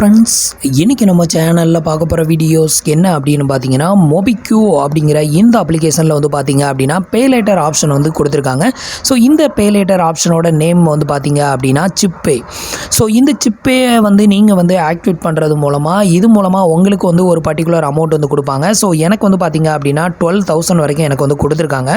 Friends, இன்றைக்கி நம்ம சேனலில் பார்க்க போகிற வீடியோஸ் என்ன அப்படின்னு பார்த்தீங்கன்னா, மோபிக்யூ அப்படிங்கிற இந்த அப்ளிகேஷனில் வந்து பார்த்தீங்க அப்படின்னா பேலேட்டர் ஆப்ஷன் வந்து கொடுத்துருக்காங்க. ஸோ இந்த பேலேட்டர் ஆப்ஷனோட நேம் வந்து பார்த்தீங்க அப்படின்னா சிப்பே. ஸோ இந்த சிப்பே வந்து நீங்கள் வந்து ஆக்டிவேட் பண்ணுறது மூலமாக இது மூலமாக உங்களுக்கு வந்து ஒரு பர்டிகுலர் அமௌண்ட் வந்து கொடுப்பாங்க. ஸோ எனக்கு வந்து பார்த்தீங்க அப்படின்னா 12,000 வரைக்கும் எனக்கு வந்து கொடுத்துருக்காங்க.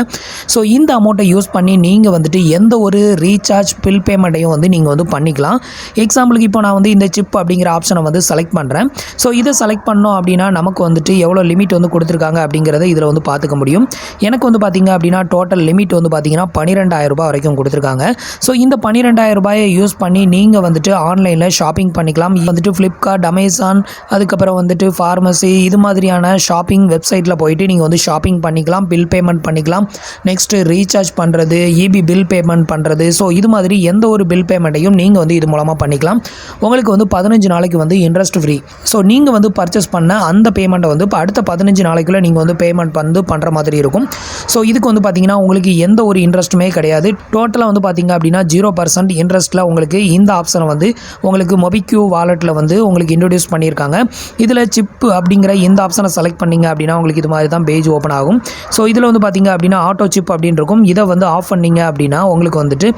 ஸோ இந்த அமௌண்ட்டை யூஸ் பண்ணி நீங்கள் வந்துட்டு எந்த ஒரு ரீசார்ஜ் பில் பேமெண்ட்டையும் வந்து நீங்கள் வந்து பண்ணிக்கலாம். எக்ஸாம்பிளுக்கு இப்போ நான் வந்து இந்த சிப் அப்படிங்கிற ஆப்ஷனை வந்து செலக்ட் பண்ணுறேன். ஸோ இதை செலக்ட் பண்ணோம் அப்படின்னா நமக்கு வந்துட்டு எவ்வளோ லிமிட் வந்து கொடுத்துருக்காங்க அப்படிங்கிறத இதில் வந்து பார்த்துக்க முடியும். எனக்கு வந்து பார்த்தீங்க அப்படின்னா டோட்டல் லிமிட் வந்து பார்த்தீங்கன்னா 12,000 ரூபாய் வரைக்கும் கொடுத்துருக்காங்க. ஸோ இந்த 12,000 ரூபாயை யூஸ் பண்ணி நீங்கள் வந்துட்டு ஆன்லைனில் ஷாப்பிங் பண்ணிக்கலாம். வந்துட்டு ஃப்ளிப்கார்ட், அமேசான், அதுக்கப்புறம் வந்துட்டு ஃபார்மசி, இது மாதிரியான ஷாப்பிங் வெப்சைட்டில் போயிட்டு நீங்கள் வந்து ஷாப்பிங் பண்ணிக்கலாம், பில் பேமெண்ட் பண்ணிக்கலாம். நெக்ஸ்ட்டு ரீசார்ஜ் பண்ணுறது, இபி பில் பேமெண்ட் பண்ணுறது. ஸோ இது மாதிரி எந்த ஒரு பில் பேமெண்ட்டையும் நீங்கள் வந்து இது மூலமாக பண்ணிக்கலாம். உங்களுக்கு வந்து 15 நாளைக்கு வந்து இன்ட்ரெஸ்ட் ஃப்ரீ. ஸோ நீங்கள் வந்து பர்ச்சேஸ் பண்ண அந்த பேமெண்ட்டை வந்து இப்போ அடுத்த 15 நாளைக்குள்ளே நீங்கள் வந்து பேமெண்ட் வந்து பண்ணுற மாதிரி இருக்கும். ஸோ இதுக்கு வந்து பார்த்தீங்கன்னா உங்களுக்கு எந்த ஒரு இன்ட்ரெஸ்ட்டுமே கிடையாது. டோட்டலாக வந்து பார்த்தீங்க அப்படின்னா 0% இன்ட்ரெஸ்ட்டில் உங்களுக்கு இந்த ஆப்ஷனை வந்து உங்களுக்கு மொபிக்யூ வாலெட்டில் வந்து உங்களுக்கு இன்ட்ரடியூஸ் பண்ணியிருக்காங்க. இதில் சிப் அப்படிங்கிற இந்த ஆப்ஷனை செலக்ட் பண்ணிங்க அப்படின்னா உங்களுக்கு இது மாதிரி தான் பேஜ் ஓப்பன் ஆகும். ஸோ இதில் வந்து பார்த்தீங்க அப்படின்னா ஆட்டோ சிப் அப்படின்னு இருக்கும். இதை வந்து ஆஃப் பண்ணிங்க அப்படின்னா உங்களுக்கு வந்துட்டு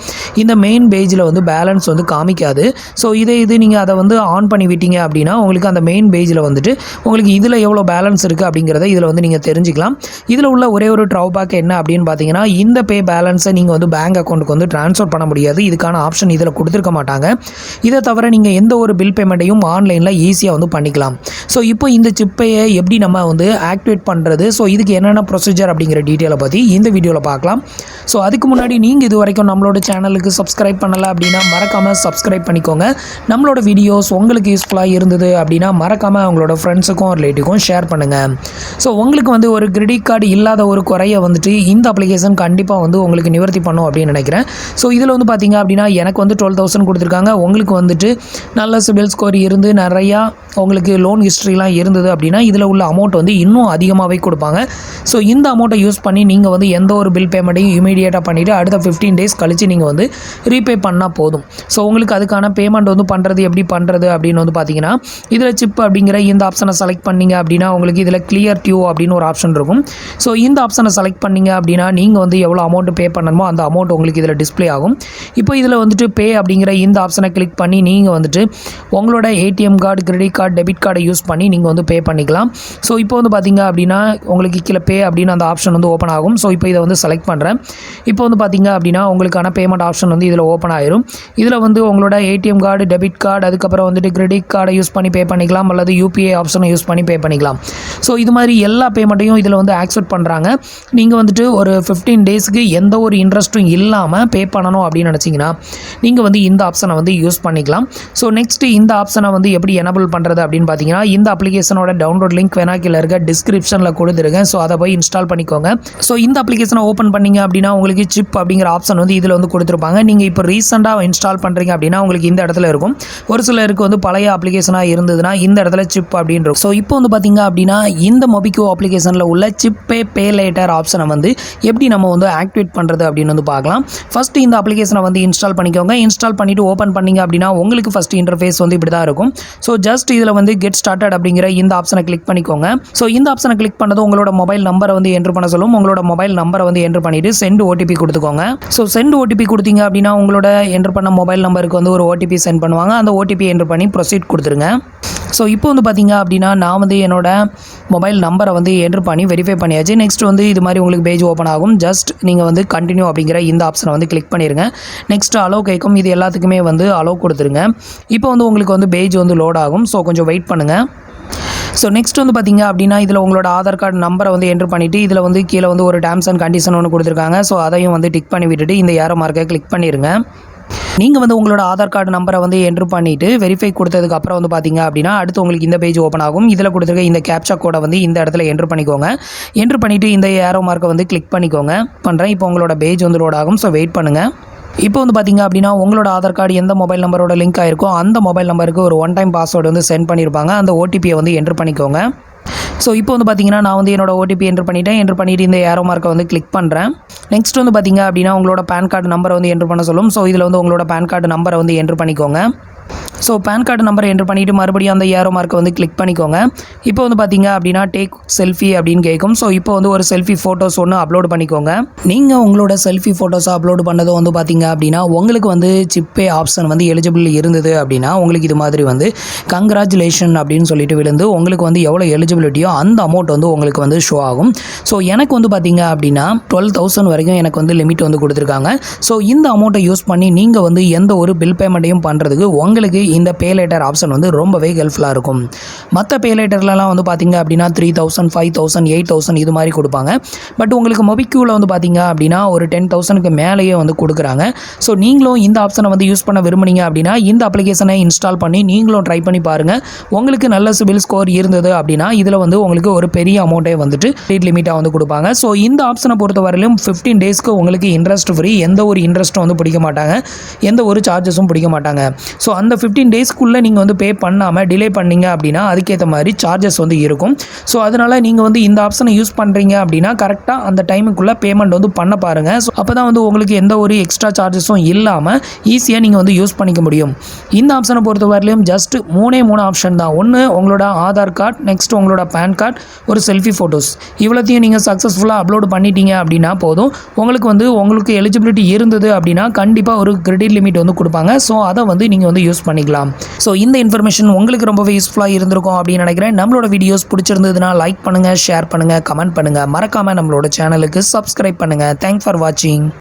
இந்த மெயின் பேஜில் வந்து பேலன்ஸ் வந்து காமிக்காது. ஸோ இது நீங்கள் அதை வந்து ஆன் பண்ணி விட்டீங்க அப்படின்னா உங்களுக்கு அந்த மெயின் பேஜில் வந்துட்டு உங்களுக்கு இதில் எவ்வளோ பேலன்ஸ் இருக்குது அப்படிங்கிறத இதில் வந்து நீங்கள் தெரிஞ்சுக்கலாம். இதில் உள்ள ஒரே ஒரு ட்ராபேக் என்ன அப்படின்னு பார்த்தீங்கன்னா, இந்த பே பேலன்ஸை நீங்கள் வந்து பேங்க் அக்கௌண்ட்டுக்கு வந்து ட்ரான்ஸ்ஃபர் பண்ண முடியாது. இதுக்கான ஆப்ஷன் இதில் கொடுத்துருக்க மாட்டாங்க. இதை தவிர நீங்கள் எந்த ஒரு பில் பேமெண்ட்டையும் ஆன்லைனில் ஈஸியாக வந்து பண்ணிக்கலாம். ஸோ இப்போ இந்த சிப்பையை எப்படி நம்ம வந்து ஆக்டிவேட் பண்ணுறது, ஸோ இதுக்கு என்னென்ன ப்ரொசீஜர் அப்படிங்கிற டீட்டெயிலை பற்றி இந்த வீடியோவில் பார்க்கலாம். ஸோ அதுக்கு முன்னாடி நீங்கள் இது வரைக்கும் நம்மளோட சேனலுக்கு சப்ஸ்கிரைப் பண்ணலை அப்படின்னா மறக்காமல் சப்ஸ்கிரைப் பண்ணிக்கோங்க. நம்மளோட வீடியோஸ் உங்களுக்கு யூஸ்ஃபுல்லாக இருந்தது அப்படின்னா மறக்காமல் அவங்களோட ஃப்ரெண்ட்ஸுக்கும் ரிலேட்டிவ்க்கும் ஷேர் பண்ணுங்கள். ஸோ உங்களுக்கு வந்து ஒரு கிரெடிட் கார்டு இல்லாத ஒரு குறையை வந்துட்டு இந்த அப்ளிகேஷன் கண்டிப்பாக வந்து உங்களுக்கு நிவர்த்தி பண்ணும் அப்படின்னு நினைக்கிறேன். ஸோ இதில் வந்து பார்த்தீங்க அப்படின்னா எனக்கு வந்து 12,000 கொடுத்துருக்காங்க. உங்களுக்கு வந்துட்டு நல்ல சிபில் ஸ்கோர் இருந்து நிறையா உங்களுக்கு லோன் ஹிஸ்ட்ரிலாம் இருந்தது அப்படின்னா இதில் உள்ள அமௌண்ட் வந்து இன்னும் அதிகமாகவே கொடுப்பாங்க. ஸோ இந்த அமௌண்ட்டை யூஸ் பண்ணி நீங்கள் வந்து எந்த ஒரு பில் பேமெண்ட்டையும் இமீடியட்டாக பண்ணிவிட்டு அடுத்த 15 டேஸ் கழித்து நீங்கள் வந்து ரீபே பண்ணால் போதும். ஸோ உங்களுக்கு அதுக்கான பேமெண்ட் வந்து பண்ணுறது எப்படி பண்ணுறது அப்படின்னு வந்து பார்த்தீங்கன்னா, இதில் சிப் அப்படிங்கிற இந்த ஆப்ஷனை செலக்ட் பண்ணிங்க அப்படின்னா உங்களுக்கு இதில் கிளியர் டியூ அப்படின்னு ஒரு ஆப்ஷன் இருக்கும். ஸோ இந்த ஆப்ஷனை செலக்ட் பண்ணிங்க அப்படின்னா நீங்கள் வந்து எவ்வளோ அமௌண்ட் பே பண்ணணுமோ அந்த அமௌண்ட் உங்களுக்கு இதில் டிஸ்பிளே ஆகும். இப்போ இதில் வந்துட்டு பே அப்படிங்கிற இந்த ஆப்ஷனை கிளிக் பண்ணி நீங்கள் வந்துட்டு உங்களோட ATM card, credit card, debit கார்டை யூஸ் பண்ணி நீங்கள் வந்து பே பண்ணிக்கலாம். ஸோ இப்போ வந்து பார்த்தீங்க அப்படின்னா உங்களுக்கு கீழே பே அப்படின்னு அந்த ஆப்ஷன் வந்து ஓப்பன் ஆகும். ஸோ இப்போ இதை வந்து செலக்ட் பண்ணுறேன். இப்போ வந்து பார்த்தீங்க அப்படின்னா உங்களுக்கான பேமெண்ட் ஆப்ஷன் வந்து இதில் ஓப்பன் ஆயிரும். இதில் வந்து உங்களோட ஏடிஎம் கார்டு, டெபிட் கார்டு, அதுக்கப்புறம் வந்துட்டு கிரெடிட் கார்டை யூஸ் பண்ணி பே பண்ணிக்கலாம் அல்லது யூபிஐ ஆப்ஷனை யூஸ் பண்ணி பே பண்ணிக்கலாம். ஸோ இது மாதிரி எல்லா பேமெண்ட்டையும் இதில் வந்து ஆக்செப்ட் பண்ணுறாங்க. நீங்கள் வந்துட்டு ஒரு 15 டேஸ்க்கு எந்த ஒரு இன்ட்ரெஸ்ட்டும் இல்லாமல் பே பண்ணணும் அப்படின்னு நினச்சிங்கன்னா நீங்கள் வந்து இந்த ஆப்ஷனை வந்து யூஸ் பண்ணிக்கலாம். ஸோ நெக்ஸ்ட்டு இந்த ஆப்ஷனை வந்து எப்படி எனபிள் பண்ணுறது அப்படின்னு பார்த்தீங்கன்னா, இந்த அப்ளிகேஷனோட டவுன்லோட் லிங்க் வேணா கீழே இருக்க டிஸ்கிரிப்ஷனில் கொடுத்துருக்கேன். ஸோ அதை போய் இன்ஸ்டால் பண்ணிக்கோங்க. ஸோ இந்த அப்ளிகேஷனை ஓப்பன் பண்ணிங்க அப்படின்னா உங்களுக்கு சிப் அப்படிங்கிற ஆப்ஷன் வந்து இதில் வந்து கொடுத்துருப்பாங்க. நீங்கள் இப்போ ரீசெண்டாக இன்ஸ்டால் பண்ணுறீங்க அப்படின்னா உங்களுக்கு இந்த இடத்துல இருக்கும். ஒரு சிலருக்கு வந்து பழைய அப்ளிகேஷனாக இருந்ததுன்னா இந்த இடத்துல சிப் அப்படின்னு இருக்கும். ஸோ இப்போ வந்து பார்த்தீங்க அப்படின்னா இந்த மொபிக்யூ அப்ளிகேஷனில் உள்ள சிப்பே பேலேட்டர் ஆப்ஷனை வந்து எப்படி நம்ம வந்து ஆக்டிவேட் பண்ணுறது அப்படின்னு வந்து பார்க்கலாம். ஃபஸ்ட்டு இந்த அப்ளிகேஷனை வந்து இன்ஸ்டால் பண்ணிக்கோங்க. இன்ஸ்டால் பண்ணிவிட்டு ஓப்பன் பண்ணிங்க அப்படின்னா உங்களுக்கு ஃபஸ்ட்டு இன்டர்ஃபேஸ் வந்து இப்படி தான் இருக்கும். ஸோ ஜஸ்ட் இதில் வந்து கெட் ஸ்டார்டட் அப்படிங்கிற இந்த ஆப்ஷனை கிளிக் பண்ணிக்கோங்க. ஸோ இந்த ஆப்ஷனை கிளிக் பண்ணது உங்களோட மொபைல் நம்பரை வந்து என்ட்ரு பண்ண சொல்லும். உங்களோட மொபைல் நம்பரை வந்து என்ட்ரு பண்ணிவிட்டு சென்ட் ஓடிபி கொடுத்துக்கோங்க. ஸோ சென்ட் ஓடிபி கொடுத்தீங்க அப்படின்னா உங்களோட என்ட்ரு பண்ண மொபைல் நம்பருக்கு வந்து ஒரு ஓடிபி சென்ட் பண்ணுவாங்க. அந்த ஓடிபி என்ட்ரு பண்ணி ப்ரொசீட் கொடுத்துருங்க. ஸோ இப்போ வந்து பார்த்தீங்க அப்படின்னா நான் வந்து என்னோட மொபைல் நம்பரை வந்து என்ட்ரு பண்ணி வெரிஃபை பண்ணியாச்சு. நெக்ஸ்ட் வந்து இது மாதிரி உங்களுக்கு பேஜ் ஓப்பன் ஆகும். ஜஸ்ட் நீங்கள் வந்து கண்டினியூ அப்படிங்கிற இந்த ஆப்ஷனை வந்து கிளிக் பண்ணிடுங்க. நெக்ஸ்ட் அலோ கேட்கும். இது எல்லாத்துக்குமே வந்து அலோ கொடுத்துருங்க. இப்போ வந்து உங்களுக்கு வந்து பேஜ் வந்து லோட் ஆகும். ஸோ கொஞ்சம் வெயிட் பண்ணுங்கள். ஸோ நெக்ஸ்ட் வந்து பார்த்தீங்க அப்படின்னா இதில் உங்களோட ஆதார் கார்டு நம்பரை வந்து என்ட்ரு பண்ணிவிட்டு இதில் வந்து கீழே வந்து ஒரு டேர்ம்ஸ் அண்ட் கண்டிஷன் ஒன்று கொடுத்துருக்காங்க. ஸோ அதையும் வந்து டிக் பண்ணி விட்டுட்டு இந்த ஏரோ மார்க்கை கிளிக் பண்ணிடுங்க. நீங்கள் வந்து உங்களோட ஆதார் கார்டு நம்பரை வந்து என்ட்ரு பண்ணிவிட்டு வெரிஃபை கொடுத்ததுக்கு அப்புறம் வந்து பார்த்தீங்க அப்படின்னா அடுத்து உங்களுக்கு இந்த பேஜ் ஓப்பன் ஆகும். இதில் கொடுத்துருக்க இந்த கேப்சா கோடை வந்து இந்த இடத்துல என்ட்ரு பண்ணிக்கோங்க. என்ட்ரு பண்ணிவிட்டு இந்த ஏரோ மார்க்கை வந்து கிளிக் பண்ணிக்கோங்க. பண்ணுறேன். இப்போ உங்களோட பேஜ் வந்து லோட் ஆகும். ஸோ வெயிட் பண்ணுங்கள். இப்போ வந்து பார்த்தீங்க அப்படின்னா உங்களோட ஆதார் கார்டு எந்த மொபைல் நம்பரோட லிங்க் ஆகிருக்கோ அந்த மொபைல் நம்பருக்கு ஒரு ஒன் டைம் பாஸ்வேர்டு வந்து சென்ட் பண்ணியிருப்பாங்க. அந்த ஓடிபியை வந்து என்ட்ரு பண்ணிக்கோங்க. ஸோ இப்போ வந்து பார்த்தீங்கன்னா நான் வந்து என்னோட ஓடிபி என்ட்ரு பண்ணிவிட்டேன். என்ட்ரு பண்ணிவிட்டு இந்த ஏரோ மார்க்கை வந்து கிளிக் பண்ணுறேன். நெக்ஸ்ட் வந்து பார்த்தீங்க அப்படின்னா உங்களோட பேன் கார்டு நம்பரை வந்து என்ட்ரு பண்ண சொல்லும். ஸோ இதில் வந்து உங்களோட பேன் கார்டு நம்பரை வந்து என்ட்ரு பண்ணிக்கோங்க. ஸோ பேன் கார்டு நம்பரை என்ட்ரு பண்ணிவிட்டு மறுபடியும் அந்த ஏரோ மார்க்கை வந்து கிளிக் பண்ணிக்கோங்க. இப்போ வந்து பார்த்தீங்க அப்படின்னா டேக் செல்ஃபி அப்படின்னு கேட்கும். ஸோ இப்போ வந்து ஒரு செல்ஃபி ஃபோட்டோஸ் ஒன்று அப்லோட் பண்ணிக்கோங்க. நீங்கள் உங்களோட செல்ஃபி ஃபோட்டோஸை அப்லோட் பண்ணதும் வந்து பார்த்தீங்க அப்படின்னா உங்களுக்கு வந்து ஜிப் பே ஆப்ஷன் வந்து எலிஜிபிள் இருந்தது அப்படின்னா உங்களுக்கு இது மாதிரி வந்து கங்க்ராச்சுலேஷன் அப்படின்னு சொல்லிட்டு விழுந்து உங்களுக்கு வந்து எவ்வளோ எலிஜிபிலிட்டியோ அந்த அமௌண்ட் வந்து உங்களுக்கு வந்து ஷோ ஆகும். ஸோ எனக்கு வந்து பார்த்தீங்க அப்படின்னா 12,000 வரைக்கும் எனக்கு வந்து லிமிட் வந்து கொடுத்துருக்காங்க. ஸோ இந்த அமௌண்ட்டை யூஸ் பண்ணி நீங்கள் வந்து எந்த ஒரு பில் பேமெண்ட்டையும் பண்ணுறதுக்கு உங்களுக்கு இந்த பேலேட்டர் ஆப்ஷன் வந்து ரொம்பவே ஹெல்ப்ஃபுல்லாக இருக்கும். மற்ற பேலேட்டர்லாம் வந்து பார்த்தீங்க அப்படின்னா 3,000, 5,000, 8,000 இது மாதிரி கொடுப்பாங்க. பட் உங்களுக்கு மொபிக்யூவில் வந்து பார்த்தீங்க அப்படின்னா ஒரு 10,000க்கு மேலேயே வந்து கொடுக்குறாங்க. ஸோ நீங்களும் இந்த ஆப்ஷனை வந்து யூஸ் பண்ண விரும்புனீங்க அப்படின்னா இந்த அப்ளிகேஷனை இன்ஸ்டால் பண்ணி நீங்களும் ட்ரை பண்ணி பாருங்கள். உங்களுக்கு நல்ல சிபில் ஸ்கோர் இருந்தது அப்படின்னா இதில் வந்து உங்களுக்கு ஒரு பெரிய அமௌண்ட்டே வந்துட்டு ரேட் லிமிட்டாக வந்து கொடுப்பாங்க. ஸோ இந்த ஆப்ஷனை பொறுத்த வரையிலும் 15 டேஸ்க்கு உங்களுக்கு இன்ட்ரெஸ்ட் ஃப்ரீ, எந்த ஒரு இன்ட்ரெஸ்ட்டும் வந்து பிடிக்க மாட்டாங்க, எந்த ஒரு சார்ஜஸும் பிடிக்க மாட்டாங்க. ஸோ அந்த 15 டேஸ்க்குள்ளே நீங்கள் வந்து பே பண்ணாமல் டிலே பண்ணீங்க அப்படின்னா அதுக்கேற்ற மாதிரி சார்ஜஸ் வந்து இருக்கும். ஸோ அதனால் நீங்கள் வந்து இந்த ஆப்ஷனை யூஸ் பண்ணுறீங்க அப்படின்னா கரெக்டாக அந்த டைமுக்குள்ளே பேமெண்ட் வந்து பண்ண பாருங்கள். ஸோ அப்போ தான் வந்து உங்களுக்கு எந்த ஒரு எக்ஸ்ட்ரா சார்ஜஸும் இல்லாமல் ஈஸியாக நீங்கள் வந்து யூஸ் பண்ணிக்க முடியும். இந்த ஆப்ஷனை பொறுத்த வரையிலும் ஜஸ்ட் 3 ஆப்ஷன் தான். ஒன்று உங்களோட ஆதார் கார்டு, நெக்ஸ்ட் உங்களோட பேன் கார்டு, ஒரு செல்ஃபி ஃபோட்டோஸ், இவ்வளோத்தையும் நீங்கள் சக்ஸஸ்ஃபுல்லாக அப்லோட் பண்ணிட்டீங்க அப்படின்னா போதும். உங்களுக்கு எலிஜிபிலிட்டி இருந்தது அப்படின்னா கண்டிப்பாக ஒரு கிரெடிட் லிமிட் வந்து கொடுப்பாங்க. ஸோ அதை வந்து நீங்கள் வந்து யூஸ் பண்ணிக்கலாம். ஸோ இந்த இன்ஃபர்மேஷன் உங்களுக்கு ரொம்பவே யூஸ்ஃபுல்லாக இருந்திருக்கும் அப்படின்னு நினைக்கிறேன். நம்மளோட வீடியோஸ் பிடிச்சிருந்ததுன்னா லைக் பண்ணுங்கள், ஷேர் பண்ணுங்கள், கமெண்ட் பண்ணுங்கள். மறக்காமல் நம்மளோட சேனலுக்கு சப்ஸ்கிரைப் பண்ணுங்கள். தேங்க்ஸ் ஃபார் வாட்சிங்.